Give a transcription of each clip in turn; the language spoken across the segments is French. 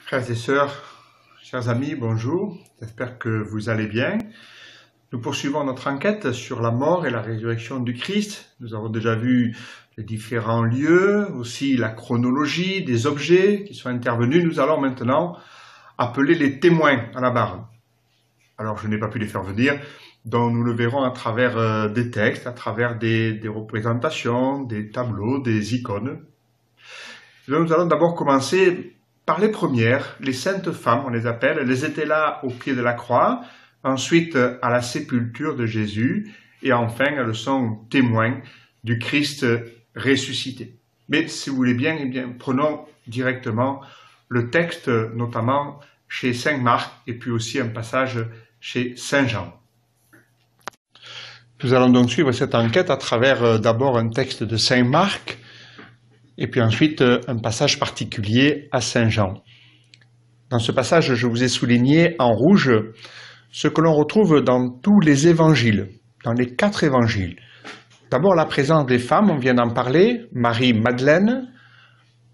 Frères et sœurs, chers amis, bonjour. J'espère que vous allez bien. Nous poursuivons notre enquête sur la mort et la résurrection du Christ. Nous avons déjà vu les différents lieux, aussi la chronologie des objets qui sont intervenus. Nous allons maintenant appeler les témoins à la barre. Alors, je n'ai pas pu les faire venir, donc nous le verrons à travers des textes, à travers des représentations, des tableaux, des icônes. Donc, nous allons d'abord commencer par les premières, les saintes femmes, on les appelle. Elles étaient là au pied de la croix, ensuite à la sépulture de Jésus, et enfin elles sont témoins du Christ ressuscité. Mais si vous voulez bien, eh bien, prenons directement le texte, notamment chez Saint Marc, et puis aussi un passage chez Saint Jean. Nous allons donc suivre cette enquête à travers d'abord un texte de Saint Marc, et puis ensuite un passage particulier à Saint Jean. Dans ce passage, je vous ai souligné en rouge ce que l'on retrouve dans tous les évangiles, dans les 4 évangiles. D'abord la présence des femmes, on vient d'en parler, Marie-Madeleine,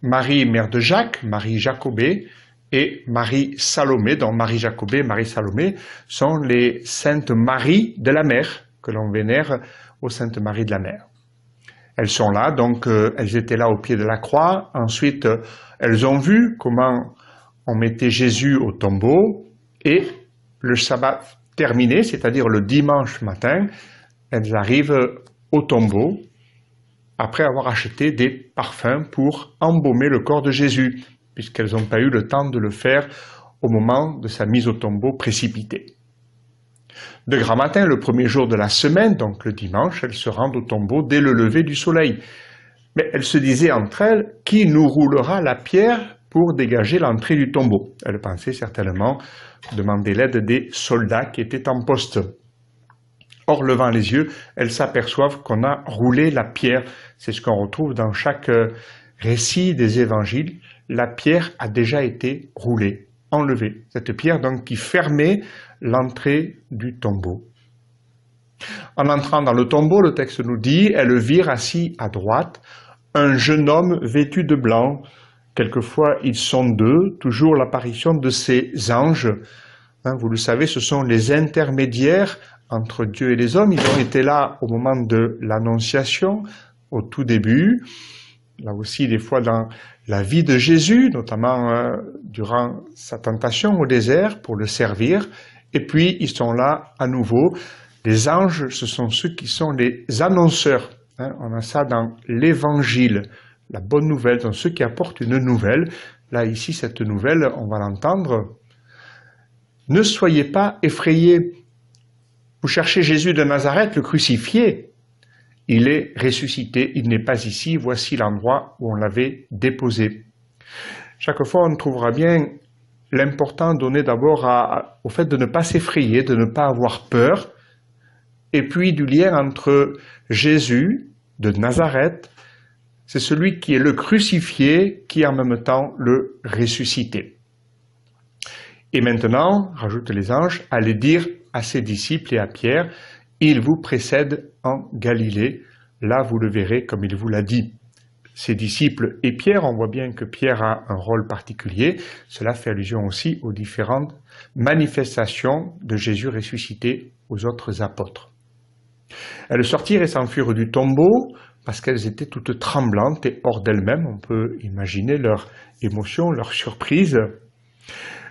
Marie mère de Jacques, Marie Jacobée et Marie Salomé. Donc Marie Jacobée et Marie Salomé sont les saintes Maries de la Mer, que l'on vénère aux saintes Maries de la Mer. Elles sont là, donc elles étaient là au pied de la croix. Ensuite, elles ont vu comment on mettait Jésus au tombeau. Et le sabbat terminé, c'est-à-dire le dimanche matin, elles arrivent au tombeau après avoir acheté des parfums pour embaumer le corps de Jésus, puisqu'elles n'ont pas eu le temps de le faire au moment de sa mise au tombeau précipitée. De grand matin, le premier jour de la semaine, donc le dimanche, elles se rendent au tombeau dès le lever du soleil. Mais elles se disaient entre elles, qui nous roulera la pierre pour dégager l'entrée du tombeau? Elles pensaient certainement demander l'aide des soldats qui étaient en poste. Or, levant les yeux, elles s'aperçoivent qu'on a roulé la pierre. C'est ce qu'on retrouve dans chaque récit des évangiles. La pierre a déjà été roulée, enlevée. Cette pierre donc qui fermait l'entrée du tombeau. En entrant dans le tombeau, le texte nous dit, elles virent assis à droite un jeune homme vêtu de blanc. Quelquefois, ils sont deux, toujours l'apparition de ces anges. Vous le savez, ce sont les intermédiaires entre Dieu et les hommes. Ils ont été là au moment de l'Annonciation, au tout début. Là aussi, des fois, dans la vie de Jésus, notamment durant sa tentation au désert pour le servir. Et puis, ils sont là à nouveau. Les anges, ce sont ceux qui sont les annonceurs. On a ça dans l'Évangile, la bonne nouvelle, donc ceux qui apportent une nouvelle. Là, ici, cette nouvelle, on va l'entendre. Ne soyez pas effrayés. Vous cherchez Jésus de Nazareth, le crucifié. Il est ressuscité, il n'est pas ici. Voici l'endroit où on l'avait déposé. Chaque fois, on trouvera bien l'important donné d'abord au fait de ne pas s'effrayer, de ne pas avoir peur, et puis du lien entre Jésus de Nazareth, c'est celui qui est le crucifié, qui est en même temps le ressuscité. Et maintenant, rajoutent les anges, allez dire à ses disciples et à Pierre, il vous précède en Galilée, là vous le verrez comme il vous l'a dit. Ses disciples et Pierre, on voit bien que Pierre a un rôle particulier, cela fait allusion aussi aux différentes manifestations de Jésus ressuscité aux autres apôtres. Elles sortirent et s'enfuirent du tombeau parce qu'elles étaient toutes tremblantes et hors d'elles-mêmes. On peut imaginer leur émotion, leur surprise.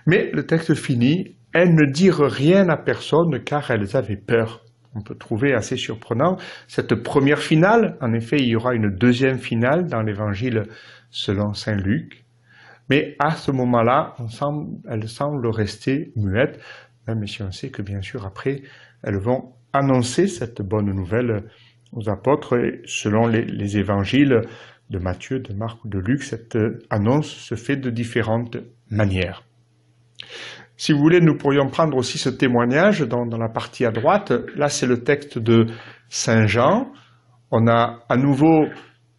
Mais le texte finit, elles ne dirent rien à personne car elles avaient peur. On peut trouver assez surprenant cette première finale. En effet, il y aura une deuxième finale dans l'évangile selon saint Luc. Mais à ce moment-là, elles semblent rester muettes, même si on sait que bien sûr après, elles vont annoncer cette bonne nouvelle aux apôtres. Et selon les évangiles de Matthieu, de Marc ou de Luc, cette annonce se fait de différentes manières. Si vous voulez, nous pourrions prendre aussi ce témoignage dans la partie à droite. Là, c'est le texte de Saint Jean. On a à nouveau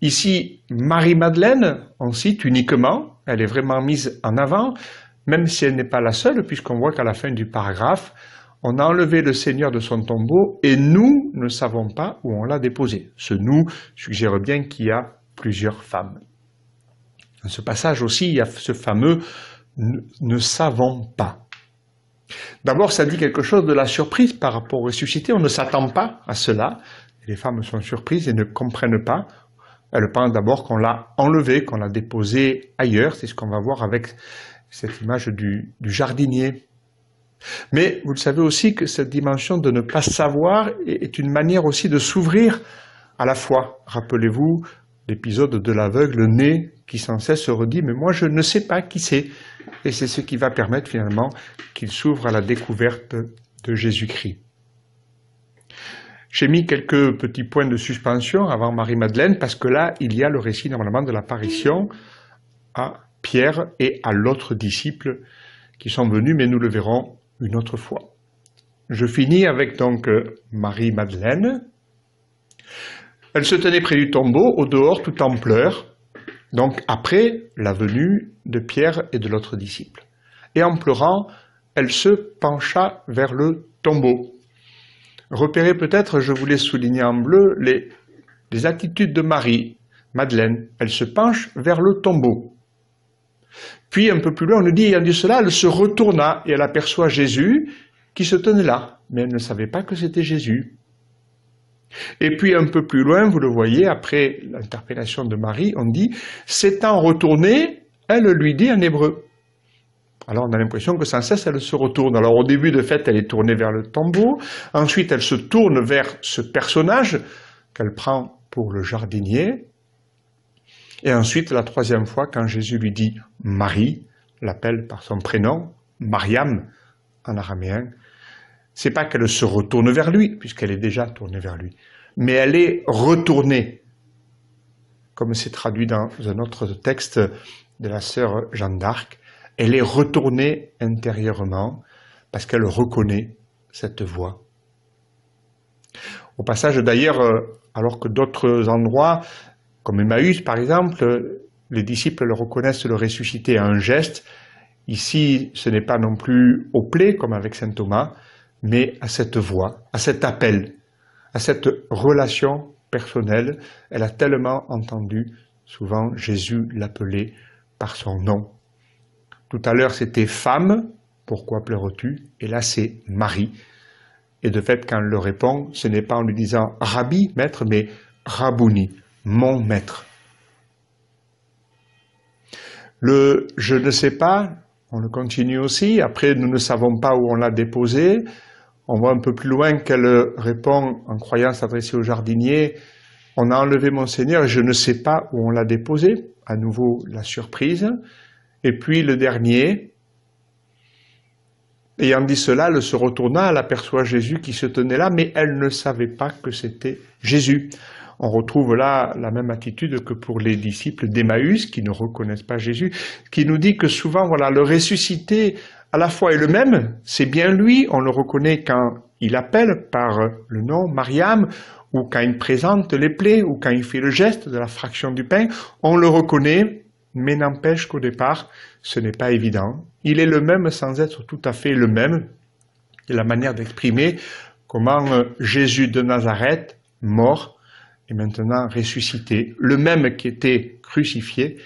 ici Marie-Madeleine, on cite uniquement. Elle est vraiment mise en avant, même si elle n'est pas la seule, puisqu'on voit qu'à la fin du paragraphe, on a enlevé le Seigneur de son tombeau et nous ne savons pas où on l'a déposé. Ce « nous » suggère bien qu'il y a plusieurs femmes. Dans ce passage aussi, il y a ce fameux ne savons pas. D'abord, ça dit quelque chose de la surprise par rapport au ressuscité. On ne s'attend pas à cela. Les femmes sont surprises et ne comprennent pas. Elles pensent d'abord qu'on l'a enlevé, qu'on l'a déposé ailleurs. C'est ce qu'on va voir avec cette image du jardinier. Mais vous le savez aussi que cette dimension de ne pas savoir est une manière aussi de s'ouvrir à la foi. Rappelez-vous l'épisode de l'aveugle né qui sans cesse se redit « mais moi je ne sais pas qui c'est ». Et c'est ce qui va permettre finalement qu'il s'ouvre à la découverte de Jésus-Christ. J'ai mis quelques petits points de suspension avant Marie-Madeleine parce que là, il y a le récit normalement de l'apparition à Pierre et à l'autre disciple qui sont venus, mais nous le verrons une autre fois. Je finis avec donc Marie-Madeleine. Elle se tenait près du tombeau, au dehors, tout en pleurs, donc après la venue de Pierre et de l'autre disciple. Et en pleurant, elle se pencha vers le tombeau. Repérez peut-être, je voulais souligner en bleu, les attitudes de Marie-Madeleine. Elle se penche vers le tombeau. Puis un peu plus loin, on nous dit, ayant dit cela, elle se retourna et elle aperçoit Jésus qui se tenait là. Mais elle ne savait pas que c'était Jésus. Et puis un peu plus loin, vous le voyez, après l'interpellation de Marie, on dit « s'étant retournée, elle lui dit en hébreu ». Alors on a l'impression que sans cesse elle se retourne. Alors au début de fait elle est tournée vers le tombeau, ensuite elle se tourne vers ce personnage qu'elle prend pour le jardinier, et ensuite la troisième fois quand Jésus lui dit Marie, l'appelle par son prénom, Mariam en araméen, c'est pas qu'elle se retourne vers lui, puisqu'elle est déjà tournée vers lui, mais elle est retournée, comme c'est traduit dans un autre texte de la sœur Jeanne d'Arc. Elle est retournée intérieurement parce qu'elle reconnaît cette voix. Au passage d'ailleurs, alors que d'autres endroits, comme Emmaüs par exemple, les disciples le reconnaissent le ressuscité à un geste. Ici, ce n'est pas non plus au plaid comme avec saint Thomas, mais à cette voix, à cet appel, à cette relation personnelle. Elle a tellement entendu souvent Jésus l'appeler par son nom. Tout à l'heure, c'était « femme, pourquoi pleures-tu » et là, c'est « Marie ». Et de fait, quand elle le répond, ce n'est pas en lui disant « Rabbi, maître », mais « Rabouni », mon maître. Le « je ne sais pas », on le continue aussi. Après, nous ne savons pas où on l'a déposé. On voit un peu plus loin qu'elle répond en croyant s'adresser au jardinier « On a enlevé mon Seigneur et je ne sais pas où on l'a déposé ». À nouveau, la surprise. Et puis le dernier, ayant dit cela, elle se retourna, elle aperçoit Jésus qui se tenait là, mais elle ne savait pas que c'était Jésus. On retrouve là la même attitude que pour les disciples d'Emmaüs qui ne reconnaissent pas Jésus, qui nous dit que souvent, voilà, le ressuscité à la fois est le même, c'est bien lui, on le reconnaît quand il appelle par le nom Mariam, ou quand il présente les plaies, ou quand il fait le geste de la fraction du pain, on le reconnaît, mais n'empêche qu'au départ, ce n'est pas évident. Il est le même sans être tout à fait le même. Et la manière d'exprimer comment Jésus de Nazareth, mort, est maintenant ressuscité. Le même qui était crucifié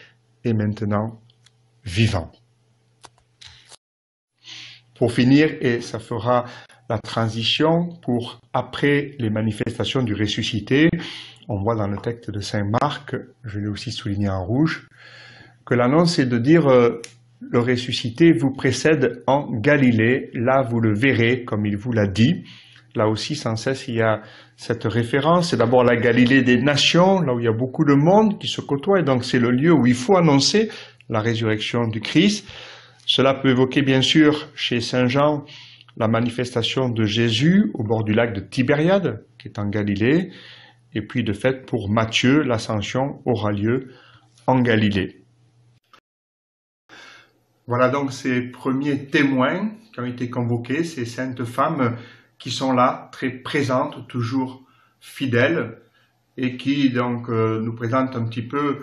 est maintenant vivant. Pour finir, et ça fera la transition pour après les manifestations du ressuscité, on voit dans le texte de saint Marc, je l'ai aussi souligné en rouge, que l'annonce est de dire le ressuscité vous précède en Galilée, là vous le verrez comme il vous l'a dit. Là aussi sans cesse il y a cette référence, c'est d'abord la Galilée des nations, là où il y a beaucoup de monde qui se côtoie, et donc c'est le lieu où il faut annoncer la résurrection du Christ. Cela peut évoquer bien sûr chez saint Jean la manifestation de Jésus au bord du lac de Tibériade, qui est en Galilée, et puis de fait pour Matthieu, l'ascension aura lieu en Galilée. Voilà donc ces premiers témoins qui ont été convoqués, ces saintes femmes qui sont là, très présentes, toujours fidèles, et qui donc nous présentent un petit peu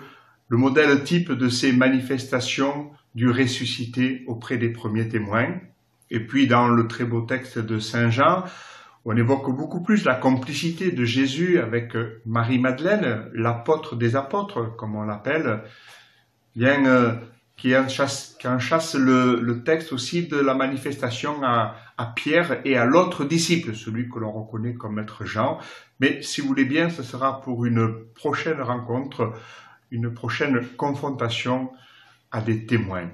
le modèle type de ces manifestations du ressuscité auprès des premiers témoins. Et puis dans le très beau texte de saint Jean, on évoque beaucoup plus la complicité de Jésus avec Marie-Madeleine, l'apôtre des apôtres, comme on l'appelle. Bien, qui en chasse le texte aussi de la manifestation à Pierre et à l'autre disciple, celui que l'on reconnaît comme être Jean. Mais si vous voulez bien, ce sera pour une prochaine rencontre, une prochaine confrontation à des témoins.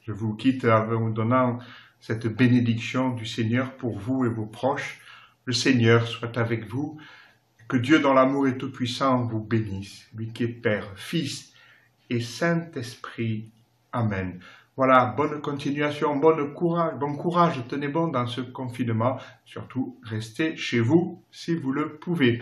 Je vous quitte en vous donnant cette bénédiction du Seigneur pour vous et vos proches. Le Seigneur soit avec vous. Que Dieu dans l'amour et tout-puissant vous bénisse, lui qui est Père, Fils et Saint-Esprit. Amen. Voilà, bonne continuation, bon courage, tenez bon dans ce confinement. Surtout, restez chez vous si vous le pouvez.